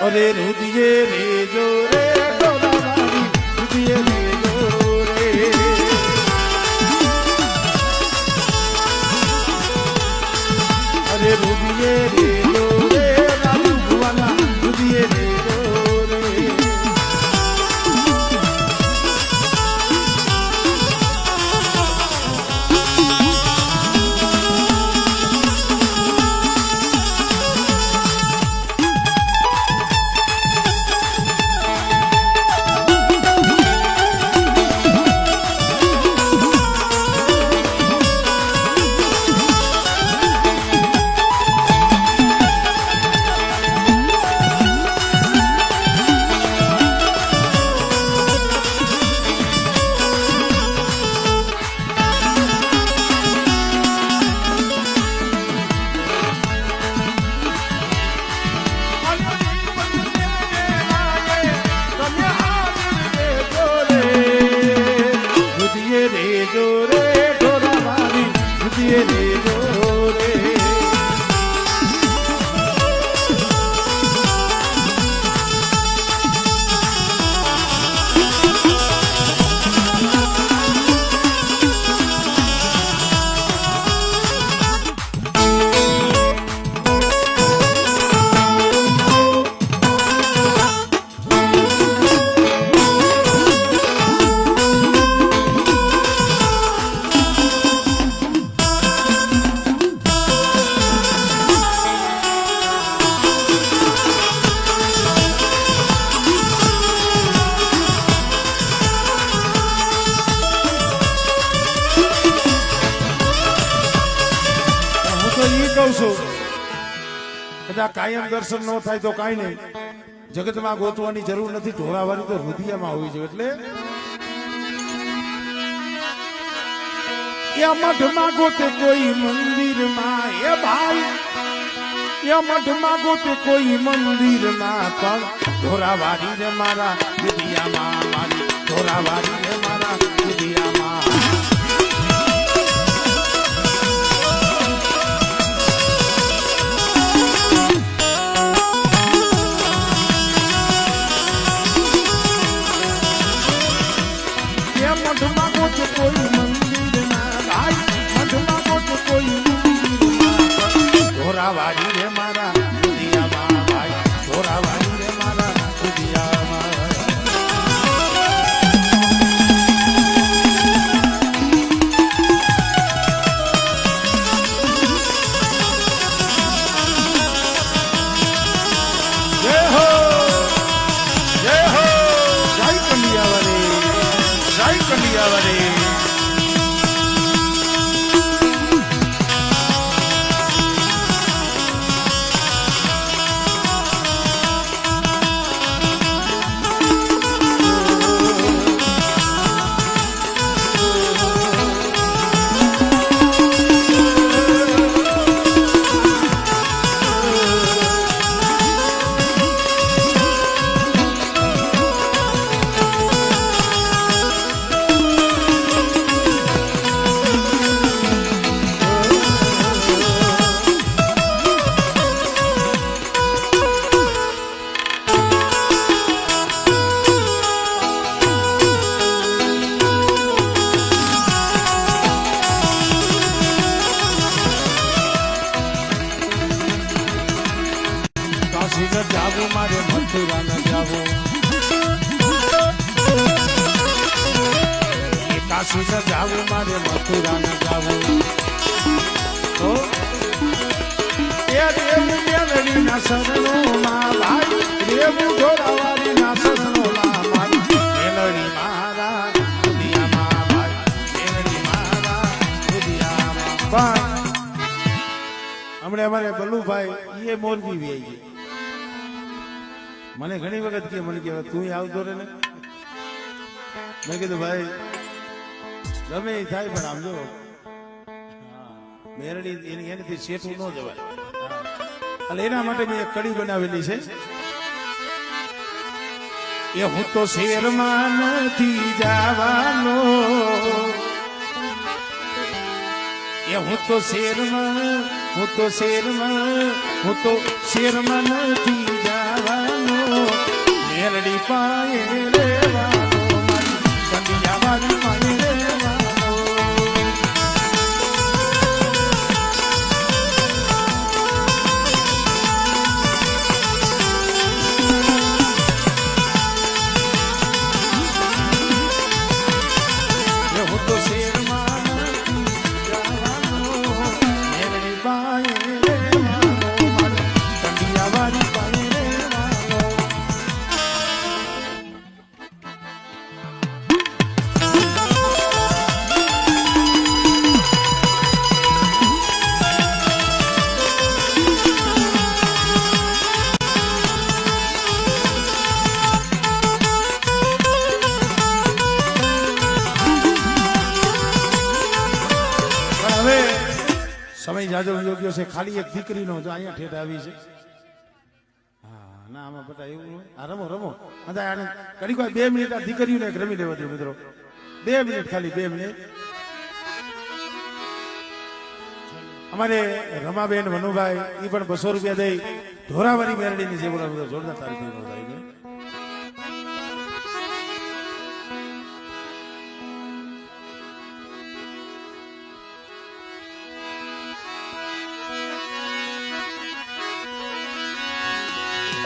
અરે રુદિયે રેજો રે ડોરાવાળી રુદિયે રેજો રે અરે રુદિયે રેજો રે રાજુ ભુવાના રુદિયે રેજો રે કાયમ દર્શન ન થાય તો કાંઈ નહીં જગતમાં ગોતવાની જરૂર નથી ઢોરાવાળી તો રુધિયામાં હોવી જોઈએ એટલે એ મઠમાં ગોતે કોઈ મંદિરમાં એ ભાઈ એ મઠમાં ગોતે કોઈ મંદિરમાં પણ ઢોરાવાળી ને મારા રુધિયામાં મારી ઢોરાવાળી ને મારા રુધિયામાં કોઈ મંદિર ના ભાઈ મઠમાં ગોત કોઈ ઢોરાવાળી રે મારા રુધિયામાં ભાઈ ઢોરાવાળી રે મારા રુધિયામાં જય હો જય હો જય કંડિયાવાળી જય કંડિયાવાળી જાવું મારે મથુરા ન જાવું કાશી ન જાવું મારે મથુરા ન જાવું તો એ દેવ મેલડી ના શરણોમાં ભાઈ દેવ ઢોરાવાળી ના શરણોમાં મારી મેલડી મારા રુધિયામાં ભાઈ મેલડી મારા રુધિયામાં હમણે અમારે બલ્લુભાઈ એ મોરબી વી આવી મને ઘણી વખત કે મને કે તું આવતો રે ને મેં કીધું ભાઈ ગમે એ થાય પણ આમ જો મેરડી એનાથી શેઠું ન જવાય એટલે એના માટે મેં એક કડી બનાવેલી છે એ હું તો શેરમાં નથી જવાનો એ હું તો શેરમાં નથી જવાનો મેરડી પાયે રેવાનો મારી કંડિયાવાડી પાયે રેવાનો એ હું તો શેરમાં નથી જવાનો મેરડી પાયે રેવાનો મારી કંડિયાવાડી પાયે રેવાનો સમય જાજો યોગ્ય છે ખાલી એક દીકરીનો જો અહીંયા ઠેઠ આવી છે હા ના આમાં બધા એવું હોય આ રમો ઘડીક વાર 2 મિનિટ આ દીકરીઓને એક રમી લેવા દો મિત્રો 2 મિનિટ ખાલી 2 મિનિટ અમારે રમાબેન વનુભાઈ એ પણ 200 રૂપિયા દઈ ઢોરાવાળી મેરડીની જે બોલા જોરદાર તારીખ નોંધાઈ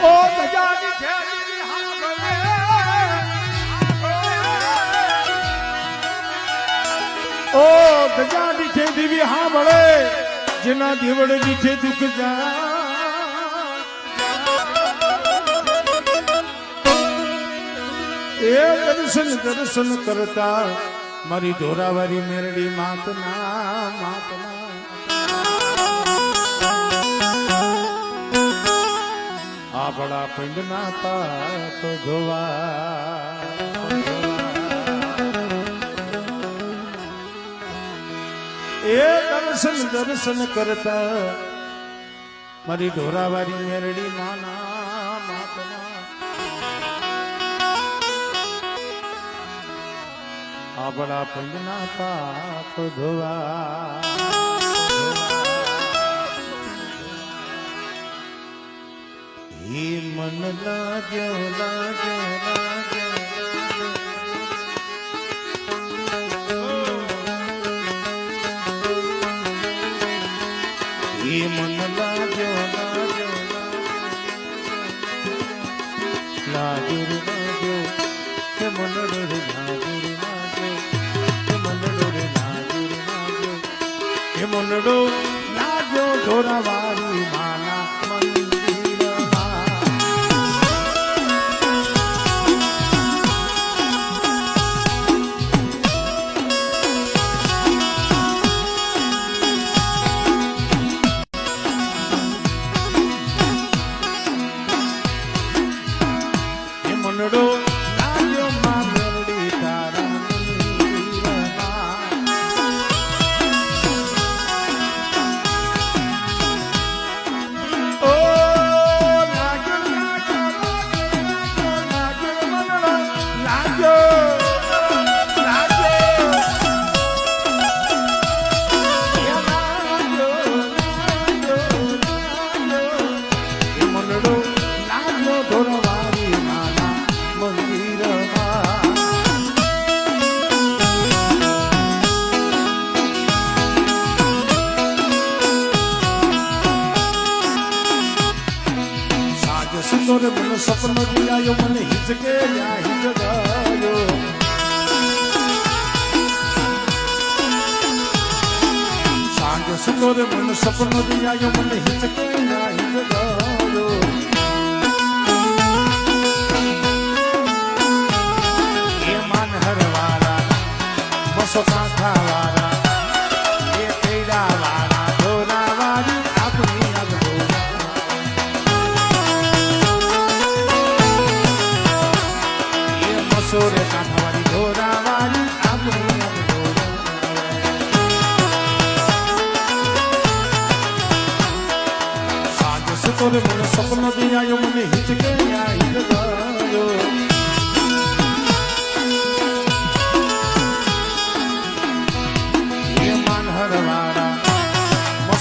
ઓ દજાની છેલી હાંભળે ઓ દજાની છેલી હાંભળે જેના દેવળ નીચે દુખ જા એ દર્શન કરતા મારી ઢોરાવાળી મેરડી માતના આપણા પિંડના પાપ ધોવા એ દર્શન કરતા મારી ઢોરાવાળી મેરડી માના માતના આપણા પિંડના પાપ ધોવા એ મન લાગ્યો એ મન લાગ્યો કે મનડો રે લાગ્યો ઢોરાવાળી માના મનડો લાગ્યો માં મેરડી તારા ઓ લાગ્યો મનડો લાગ્યો મનડો લાગ્યો ઢોરવાળી સુંદર મને સપનો દિયાયો મને હિચકે હિચકાયો સાંજ સુંદર મને સપનો દિયાયો મને હિચકે હિચકાયો એ માન હરવાળા બસો કાંઠાવાળા એ પૈડાવાળા ઢોરાવાળી આપણી સોરે કાંઠાવાળી ઢોરાવાળી આપણી સાંજ સુખ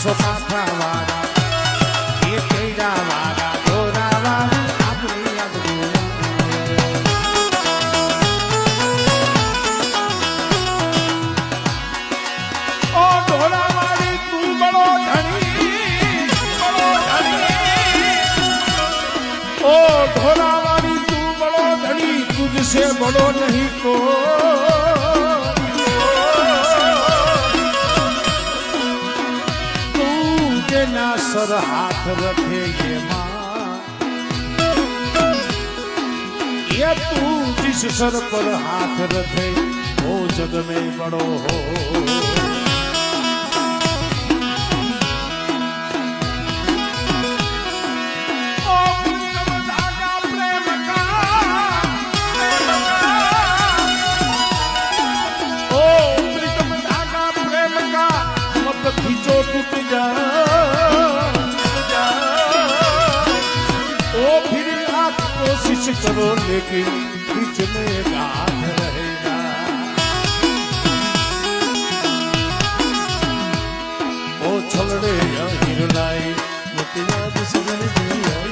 બસો કાંઠા વાળા એ કૈડા વાળા ધોરા વાળી આપણી યાદ ઓ ધોરા વાળી તું બડો ધણી બડો ધણી ઓ ધોરા વાળી તું બડો ધણી तुझसे बड़ो नहीं को ना सर हाथ रखे ये माँ ये तू जिस सर पर हाथ रखे वो जग में बड़ो हो खींचो टूट जा ओ फिर आप कोशिश करो लेकिन बीच में गांठ रहेगा ओ छलड़े हिरलाई मोतिया दिस गली